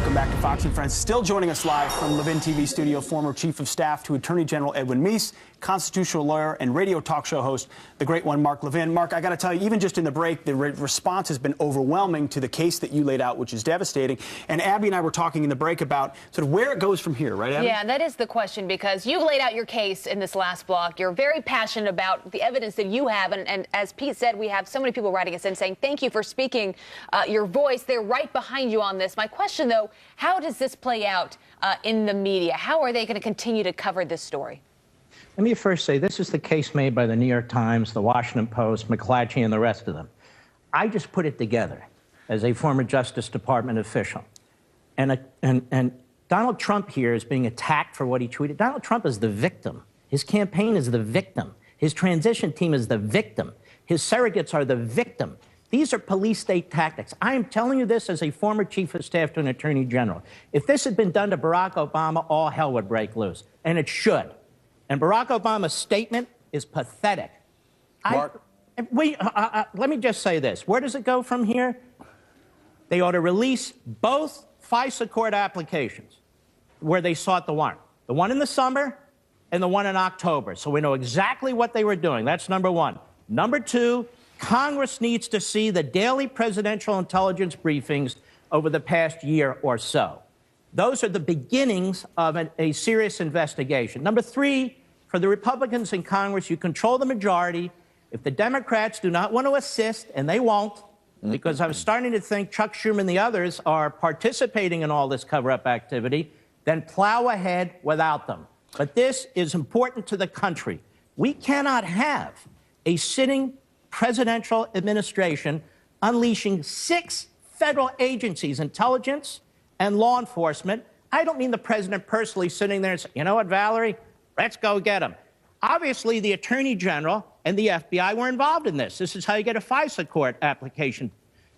Welcome back to Fox and Friends. Still joining us live from Levin TV studio, former Chief of Staff to Attorney General Edwin Meese, constitutional lawyer and radio talk show host, the great one, Mark Levin. Mark, I got to tell you, even just in the break, the response has been overwhelming to the case that you laid out, which is devastating. And Abby and I were talking in the break about sort of where it goes from here, right, Abby? Yeah, that is the question, because you laid out your case in this last block. You're very passionate about the evidence that you have. And as Pete said, we have so many people writing us in saying, thank you for speaking your voice. They're right behind you on this. My question, though, how does this play out in the media? How are they going to continue to cover this story? Let me first say this is the case made by the New York Times, the Washington Post, McClatchy, and the rest of them. I just put it together as a former Justice Department official. And Donald Trump here is being attacked for what he tweeted. Donald Trump is the victim. His campaign is the victim. His transition team is the victim. His surrogates are the victim. These are police state tactics. I am telling you this as a former chief of staff to an attorney general. If this had been done to Barack Obama, all hell would break loose. And it should. And Barack Obama's statement is pathetic. Mark? Let me just say this. Where does it go from here? They ought to release both FISA court applications where they sought the warrant. The one in the summer and the one in October. So we know exactly what they were doing. That's number one. Number two, Congress needs to see the daily presidential intelligence briefings over the past year or so. Those are the beginnings of a serious investigation. Number three, for the Republicans in Congress, you control the majority. If the Democrats do not want to assist, and they won't, because I'm starting to think Chuck Schumer and the others are participating in all this cover-up activity, then plow ahead without them. But this is important to the country. We cannot have a sitting presidential administration unleashing 6 federal agencies, intelligence and law enforcement. I don't mean the president personally sitting there and saying, you know what, Valerie, let's go get him. Obviously, the attorney general and the FBI were involved in this. This is how you get a FISA court application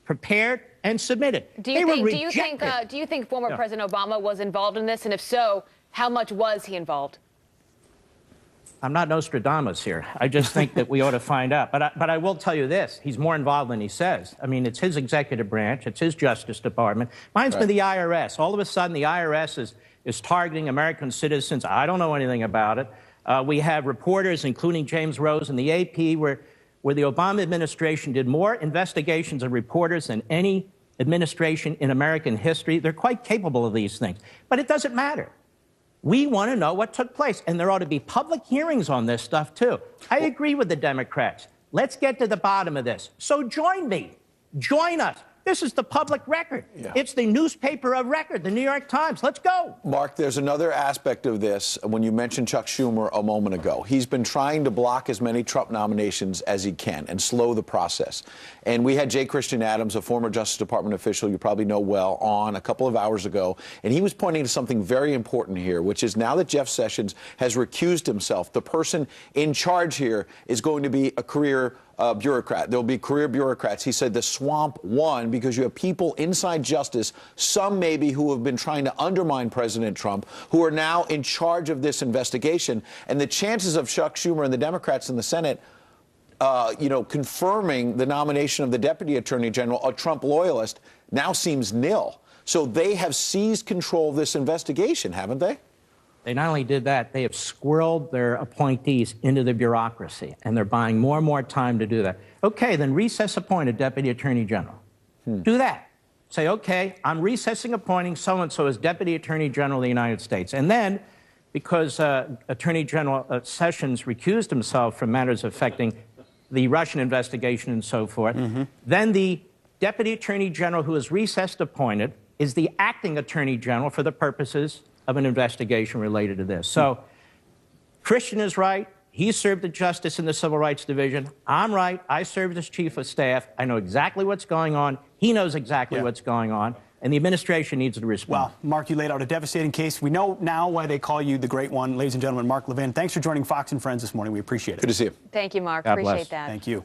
prepared and submitted. Do you think former President Obama was involved in this? And if so, how much was he involved? I'm not Nostradamus here. I just think that we ought to find out. But I will tell you this. He's more involved than he says. I mean, it's his executive branch. It's his Justice Department. Mine's been the IRS. All of a sudden, the IRS is targeting American citizens. I don't know anything about it. We have reporters, including James Rose in the AP, where the Obama administration did more investigations of reporters than any administration in American history. They're quite capable of these things. But it doesn't matter. We want to know what took place, and there ought to be public hearings on this stuff, too. I agree with the Democrats. Let's get to the bottom of this. So join me. Join us. This is the public record. Yeah. It's the newspaper of record, the New York Times. Let's go. Mark, there's another aspect of this. When you mentioned Chuck Schumer a moment ago, he's been trying to block as many Trump nominations as he can and slow the process. And we had J. Christian Adams, a former Justice Department official you probably know well, on a couple of hours ago. And he was pointing to something very important here, which is now that Jeff Sessions has recused himself, the person in charge here is going to be a career bureaucrat. There'll be career bureaucrats. He said the swamp won because you have people inside justice, some maybe who have been trying to undermine President Trump, who are now in charge of this investigation. And the chances of Chuck Schumer and the Democrats in the Senate confirming the nomination of the Deputy Attorney General, a Trump loyalist, now seems nil. So they have seized control of this investigation, haven't they? They not only did that, they have squirreled their appointees into the bureaucracy, and they're buying more and more time to do that. Okay, then recess appoint a Deputy Attorney General. Do that. Say, okay, I'm recessing appointing so-and-so as Deputy Attorney General of the United States. And then, because Attorney General Sessions recused himself from matters affecting the Russian investigation and so forth, then the Deputy Attorney General who is recessed appointed is the acting Attorney General for the purposes of an investigation related to this. So Christian is right. He served as justice in the Civil Rights Division. I'm right. I served as chief of staff. I know exactly what's going on. He knows exactly what's going on. And the administration needs to respond. Well, Mark, you laid out a devastating case. We know now why they call you the great one. Ladies and gentlemen, Mark Levin, thanks for joining Fox and Friends this morning. We appreciate it. Good to see you. Thank you, Mark. God Appreciate bless. that. Thank you.